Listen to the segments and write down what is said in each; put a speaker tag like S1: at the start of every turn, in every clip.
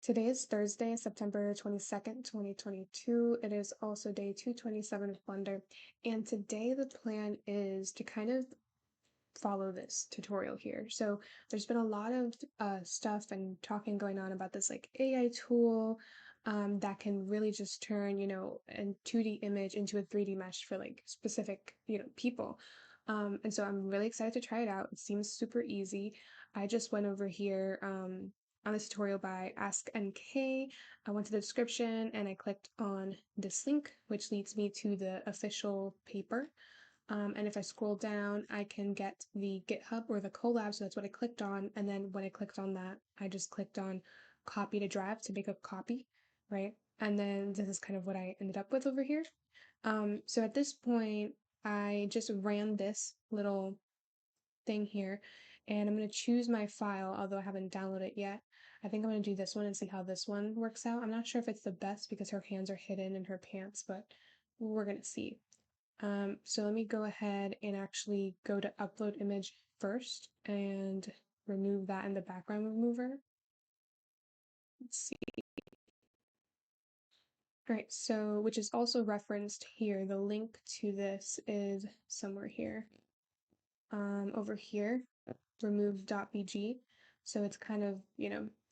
S1: Today is Thursday, September 22nd, 2022. It is also day 227 of Blender. And today the plan is to kind of follow this tutorial here. So there's been a lot of stuff and talking going on about this like AI tool that can really just turn, a 2D image into a 3D mesh for like specific, people. And so I'm really excited to try it out. It seems super easy. I just went over here on this tutorial by Ask NK. I went to the description and I clicked on this link, which leads me to the official paper. And if I scroll down, I can get the GitHub or the Colab. So that's what I clicked on. And then when I clicked on that, I just clicked on copy to drive to make a copy, right? And then this is kind of what I ended up with over here. So at this point, I just ran this little thing here and I'm going to choose my file, although I haven't downloaded it yet. I think I'm going to do this one and see how this one works out. I'm not sure if it's the best because her hands are hidden in her pants, but we're going to see. So let me go ahead and actually go to upload image first and remove that in the background remover. Let's see. All right, so which is also referenced here. The link to this is somewhere here. Over here, remove.bg. So it's kind of,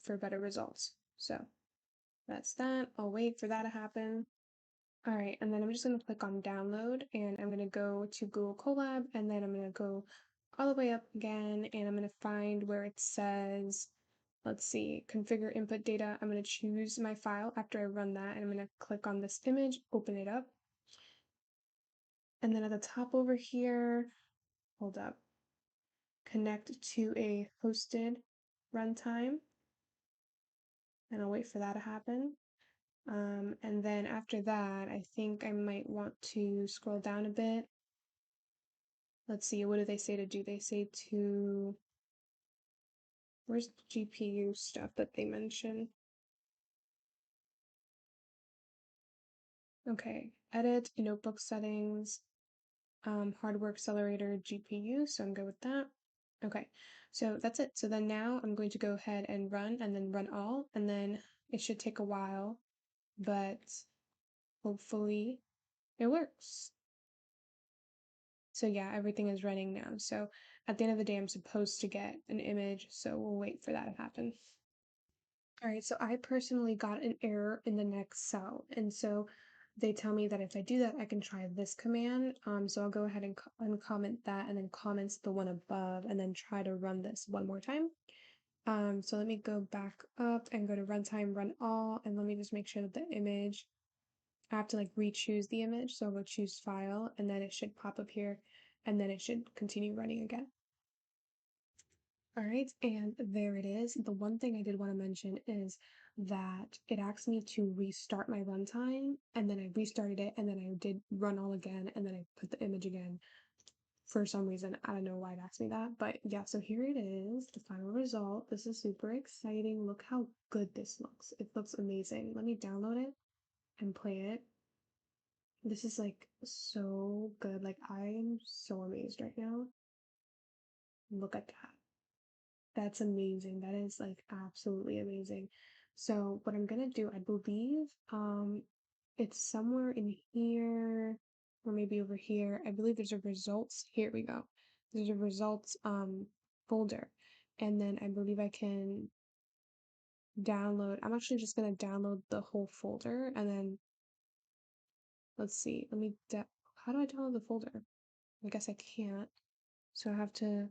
S1: for better results. So that's that. I'll wait for that to happen. All right, and then I'm just going to click on download and I'm going to go to Google Colab and then I'm going to go all the way up again and I'm going to find where it says, let's see, configure input data. I'm going to choose my file after I run that and I'm going to click on this image, open it up. And then at the top over here, hold up, connect to a hosted runtime and I'll wait for that to happen. And then after that, I think I might want to scroll down a bit. Let's see, what do they say to do? They say to, where's the GPU stuff that they mention? Okay, edit notebook settings, hardware accelerator, GPU, so I'm good with that. Okay, so that's it. So then now I'm going to go ahead and then run all, and then it should take a while, but hopefully it works. So yeah, everything is running now. So at the end of the day, I'm supposed to get an image, so we'll wait for that to happen. All right, so I personally got an error in the next cell, and so they tell me that if I do that, I can try this command. So I'll go ahead and uncomment that, and then comments the one above, and then try to run this one more time. So let me go back up and go to runtime, run all, and let me just make sure that the image, I have to like re-choose the image. So I'll go choose file, and then it should pop up here, and then it should continue running again. All right, and there it is. The one thing I did want to mention is that it asked me to restart my runtime, and then I restarted it, and then I did run all again, and then I put the image again. For some reason, I don't know why it asked me that, but yeah, so here it is, the final result. This is super exciting. Look how good this looks. It looks amazing. Let me download it and play it. This is like so good. Like I'm so amazed right now. Look at that. That's amazing. That is like absolutely amazing. So what I'm gonna do, I believe, it's somewhere in here or maybe over here. I believe there's a results. Here we go. There's a results folder. And then I believe I can download. I'm actually just gonna download the whole folder and then let's see. How do I download the folder? I guess I can't. So I have to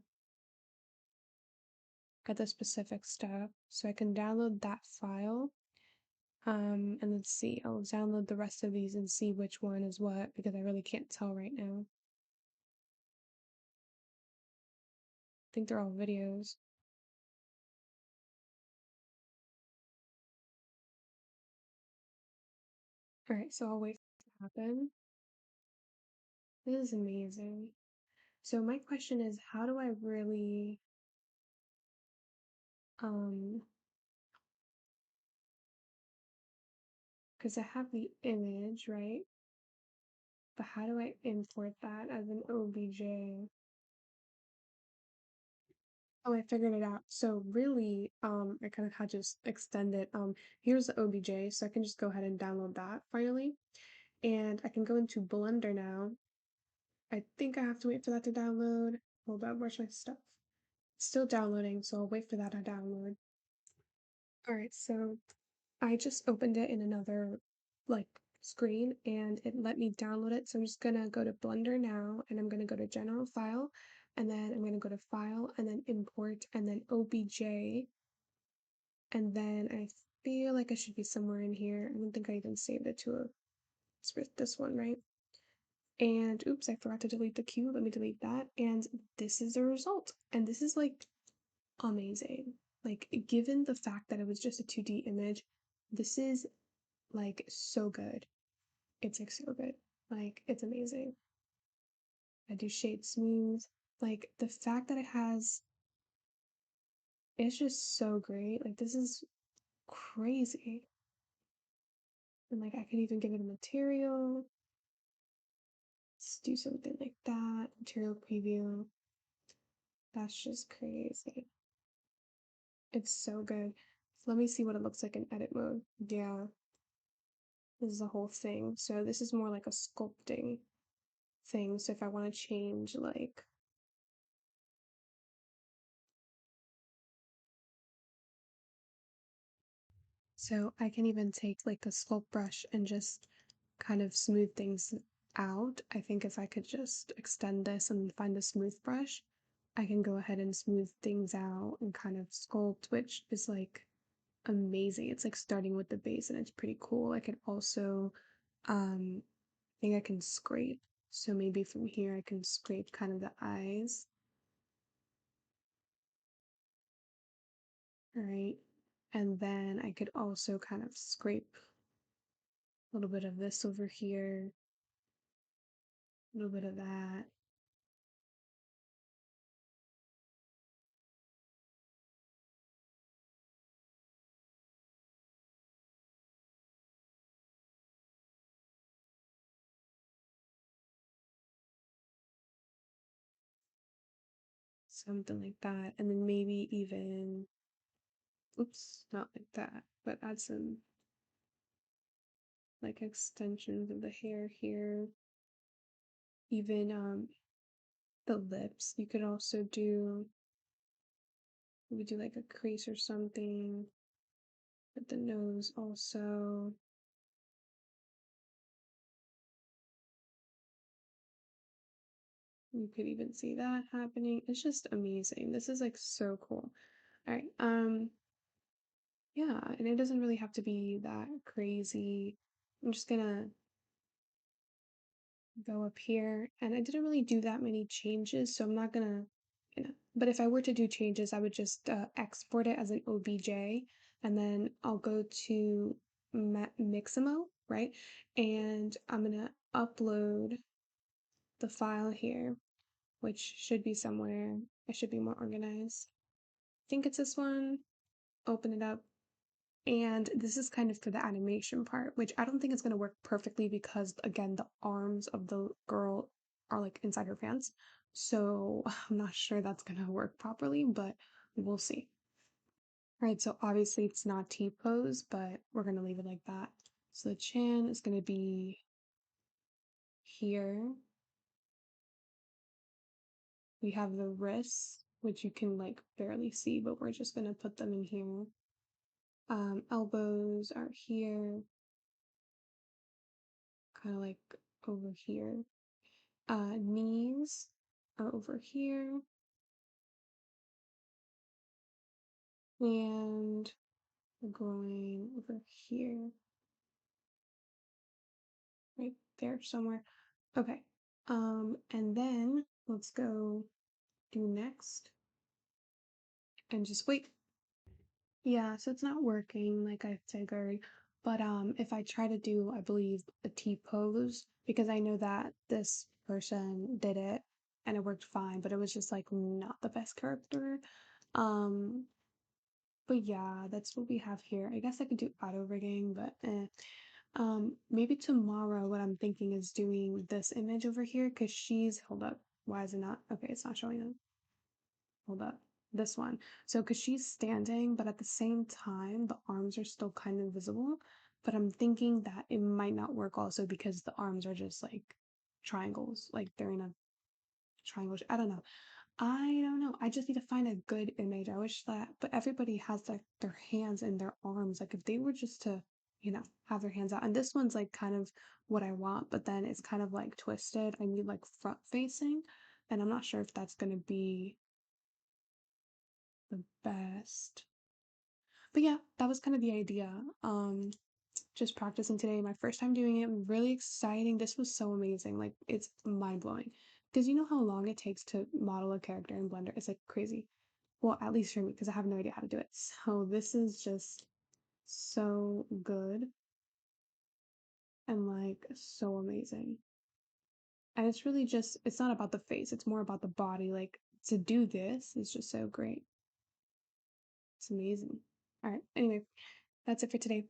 S1: get the specific stuff. So I can download that file. And let's see, I'll download the rest of these and see which one is what because I really can't tell right now. I think they're all videos. All right, so I'll wait for it to happen. This is amazing. So my question is, how do I really, because I have the image, right? But how do I import that as an OBJ? Oh, I figured it out. So really, I kind of had to just extend it. Here's the OBJ, so I can just go ahead and download that finally. And I can go into Blender now. I think I have to wait for that to download. Hold on, where's my stuff? It's still downloading, so I'll wait for that to download. All right, so I just opened it in another like screen and it let me download it. So I'm just gonna go to Blender now and I'm gonna go to General File and then I'm gonna go to File and then Import and then OBJ and then I feel like I should be somewhere in here. I don't think I even saved it to a it's with this one, right? And oops, I forgot to delete the cube. Let me delete that. And this is the result. And this is like amazing. Like, given the fact that it was just a 2D image, this is like so good. It's like so good. Like, it's amazing. I do shade smooth. Like, the fact that it has, it's just so great. Like, this is crazy. And like, I could even give it a material. Let's do something like that. Material preview. That's just crazy. It's so good. Let me see what it looks like in edit mode. Yeah, this is a whole thing. So this is more like a sculpting thing. So if I want to change like so I can even take like a sculpt brush and just kind of smooth things out. I think if I could just extend this and find a smooth brush, I can go ahead and smooth things out and kind of sculpt, which is like amazing. It's like starting with the base and it's pretty cool. I could also I think I can scrape. So maybe from here I can scrape kind of the eyes. All right. And then I could also kind of scrape a little bit of this over here, a little bit of that. Something like that. And then maybe even, oops, not like that, but add some like extensions of the hair here. Even the lips. You could also do, we do like a crease or something with the nose also. You could even see that happening. It's just amazing. This is like so cool. All right. Yeah, and it doesn't really have to be that crazy. I'm just gonna go up here and I didn't really do that many changes, so I'm not gonna, but if I were to do changes, I would just export it as an OBJ and then I'll go to Mixamo, right? And I'm gonna upload the file here, which should be somewhere. I should be more organized. I think it's this one. Open it up. And this is kind of for the animation part, which I don't think is going to work perfectly because, again, the arms of the girl are like inside her pants. So I'm not sure that's going to work properly, but we'll see. All right, so obviously it's not T pose, but we're going to leave it like that. So the chin is going to be here. We have the wrists, which you can like barely see, but we're just going to put them in here. Elbows are here, kind of like over here. Knees are over here, and going over here, right there somewhere. Okay. And then let's go do next and just wait. Yeah, so it's not working like I figured. But if I try to do, I believe, a T pose, because I know that this person did it and it worked fine, but it was just like not the best character. Um, but yeah, that's what we have here. I guess I could do auto rigging, but maybe tomorrow what I'm thinking is doing this image over here because she's, hold up, why is it not? Okay, it's not showing up. Hold up. this one. So, because she's standing, but at the same time, the arms are still kind of visible. But I'm thinking that it might not work also because the arms are just like triangles, like they're in a triangle. I don't know. I don't know. I just need to find a good image. I wish that, but everybody has like their hands and their arms. Like if they were just to, have their hands out. And this one's like kind of what I want, but then it's kind of like twisted. I need like front facing, and I'm not sure if that's going to be the best. But yeah, that was kind of the idea. Just practicing today, my first time doing it, really exciting. This was so amazing. Like it's mind blowing. Because you know how long it takes to model a character in Blender? It's like crazy. Well, at least for me, because I have no idea how to do it. So this is just so good and like so amazing. And it's really just, it's not about the face, it's more about the body. Like to do this is just so great. It's amazing. All right. Anyway, that's it for today.